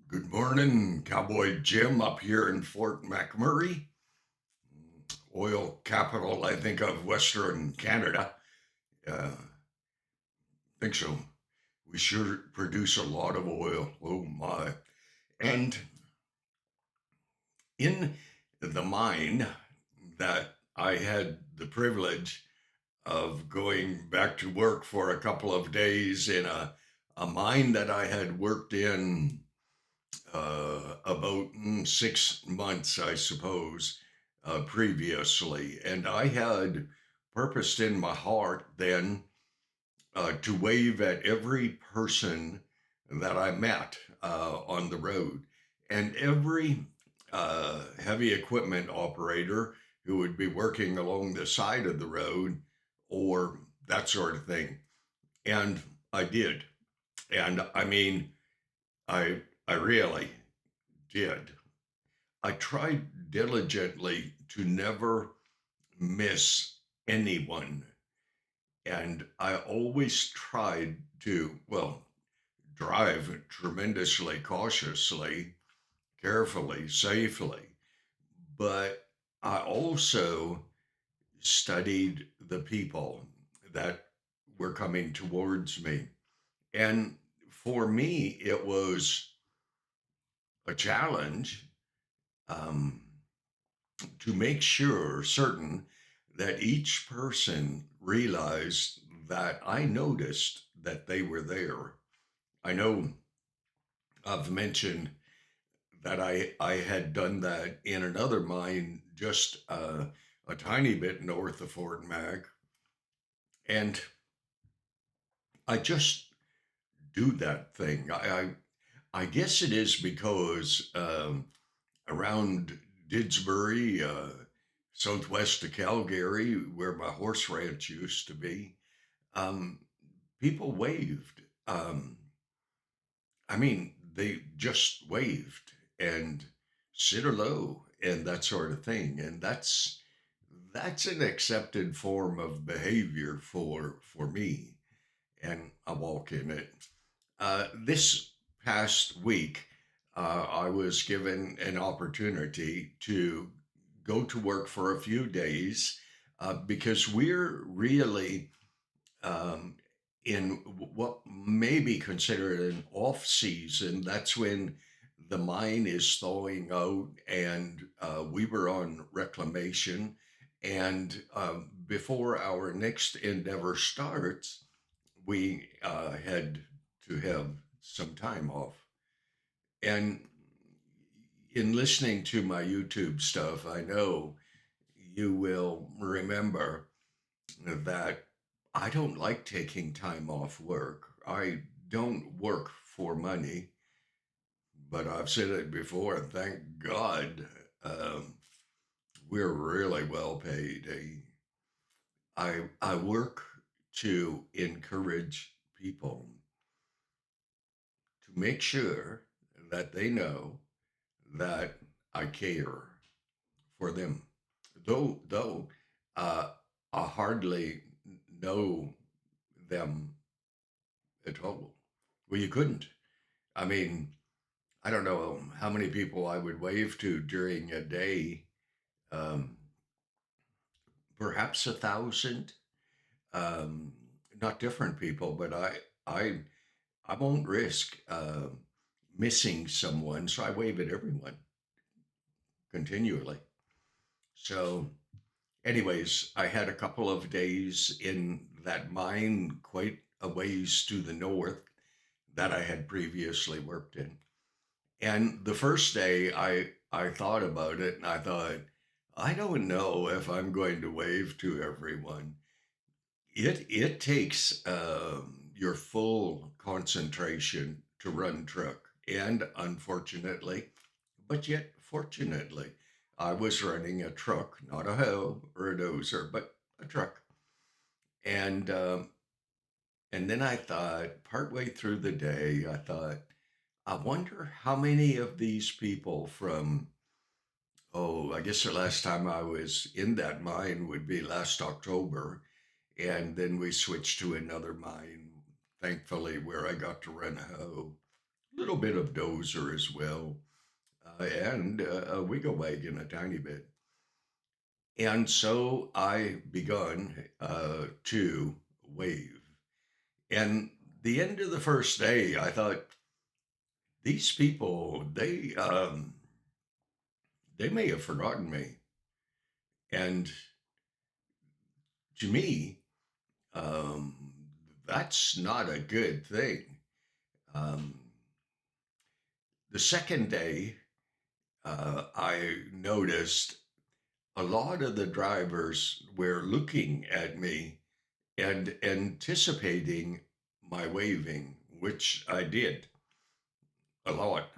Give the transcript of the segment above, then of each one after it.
Good morning, Cowboy Jim up here in Fort McMurray, oil capital, I think, of Western Canada. Think so. We sure produce a lot of oil. Oh my. And in the mine that I had the privilege of going back to work for a couple of days in a mine that I had worked in about 6 months, I suppose, previously. And I had purposed in my heart then to wave at every person that I met on the road. And every heavy equipment operator who would be working along the side of the road or that sort of thing. And I did. And I mean, I really did. I tried diligently to never miss anyone. And I always tried to, well, drive tremendously cautiously, carefully, safely. But I also studied the people that were coming towards me. And for me, it was a challenge um, to make sure, certain, that each person realized that I noticed that they were there. I know I've mentioned that I had done that in another mine just a tiny bit north of Fort Mac. And I just do that thing. I guess it is because around Didsbury, southwest of Calgary, where my horse ranch used to be, um, people waved. I mean, they just waved and sit or low and that sort of thing. And that's an accepted form of behavior for me, and I walk in it. This past week, I was given an opportunity to go to work for a few days because we're really um, in what may be considered an off season. That's when the mine is thawing out, and we were on reclamation. And before our next endeavor starts, we had to have some time off. And in listening to my YouTube stuff, I know you will remember that I don't like taking time off work. I don't work for money, but I've said it before, and thank God um, we're really well paid. I work to encourage people to make sure that they know that I care for them. Though I hardly know them at all. Well, you couldn't. I mean, I don't know how many people I would wave to during a day. Um, Perhaps 1,000. Um, Not different people, but I, I won't risk missing someone, so I wave at everyone continually. So, anyways, I had a couple of days in that mine quite a ways to the north that I had previously worked in. And the first day I thought about it and I thought, I don't know if I'm going to wave to everyone. It takes your full concentration to run truck. And unfortunately, but yet fortunately, I was running a truck, not a hoe or a dozer, but a truck. And then I thought, partway through the day, I thought, I wonder how many of these people from, oh, I guess the last time I was in that mine would be last October. And then we switched to another mine, thankfully, where I got to run a hoe. little bit of dozer as well, and a wiggle wagon a tiny bit. And so I begun to wave. And the end of the first day, I thought, these people, they may have forgotten me. And to me, um, that's not a good thing. Um, the second day, I noticed a lot of the drivers were looking at me and anticipating my waving, which I did a lot.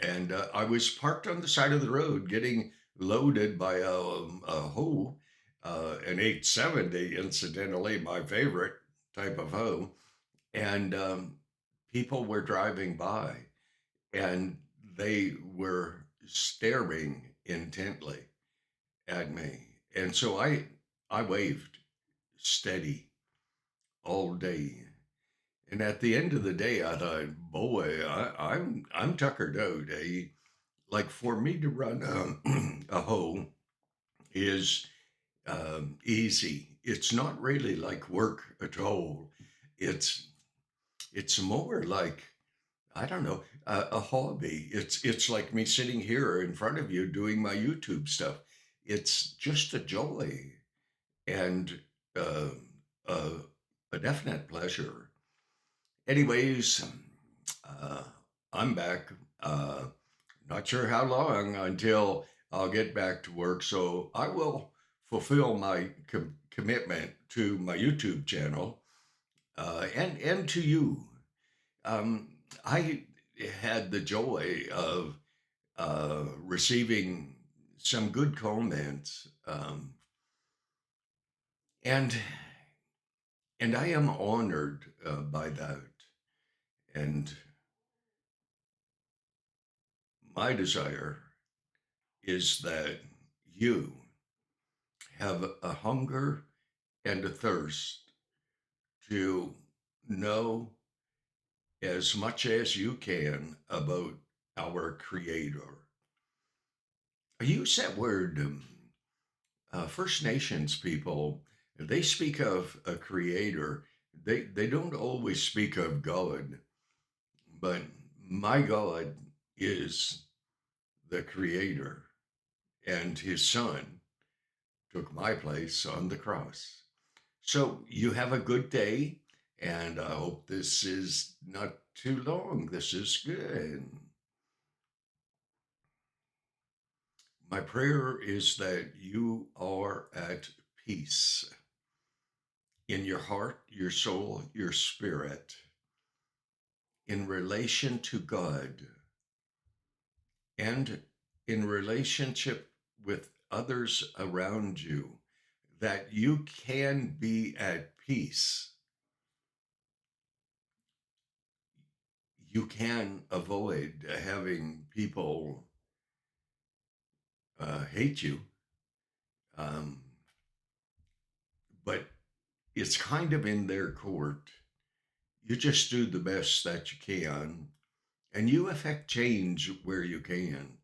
And I was parked on the side of the road getting loaded by a hoe, an 870, incidentally, my favorite type of hoe. And people were driving by and they were staring intently at me. And so I waved steady all day. And at the end of the day, I thought, boy, I'm tuckered out. Like for me to run a hoe is easy. It's not really like work at all. It's it's more like, I don't know, a hobby. It's like me sitting here in front of you doing my YouTube stuff. It's just a joy and uh, a, a definite pleasure. Anyways, uh, I'm back. Uh, Not sure how long until I'll get back to work. So I will fulfill my commitment to my YouTube channel and to you. Um, I had the joy of receiving some good comments, and and I am honored by that. And my desire is that you have a hunger and a thirst to know as much as you can about our Creator. I use that word. First Nations people, they speak of a Creator. They don't always speak of God, but my God is the Creator, and His Son took my place on the cross. So you have a good day, and I hope this is not too long. This is good. My prayer is that you are at peace in your heart, your soul, your spirit, in relation to God, and in relationship with others around you, that you can be at peace. You can avoid having people hate you, um, but it's kind of in their court. You just do the best that you can, and you affect change where you can.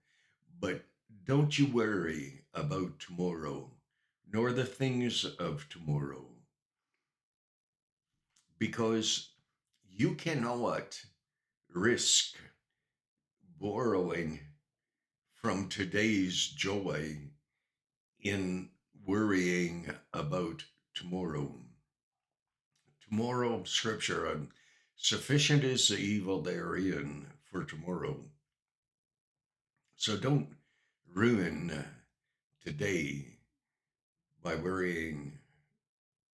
But don't you worry about tomorrow, nor the things of tomorrow, because you cannot risk borrowing from today's joy in worrying about tomorrow. Tomorrow, scripture, sufficient is the evil therein for tomorrow. So don't ruin today by worrying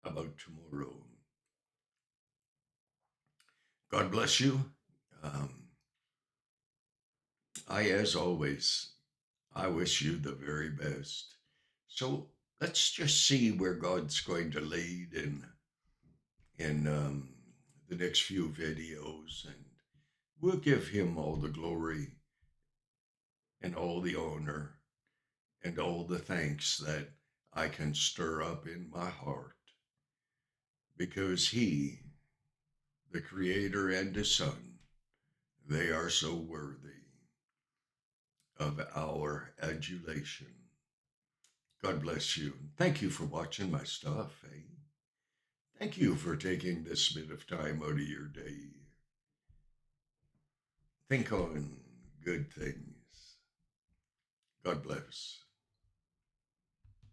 about tomorrow. God bless you. Um, as always, I wish you the very best. So let's just see where God's going to lead in the next few videos, and we'll give Him all the glory and all the honor and all the thanks that I can stir up in my heart, because He, the Creator, and His Son, They are so worthy of our adulation. God bless you. Thank you for watching my stuff. Hey, thank you for taking this bit of time out of your day. Think on good things. God bless.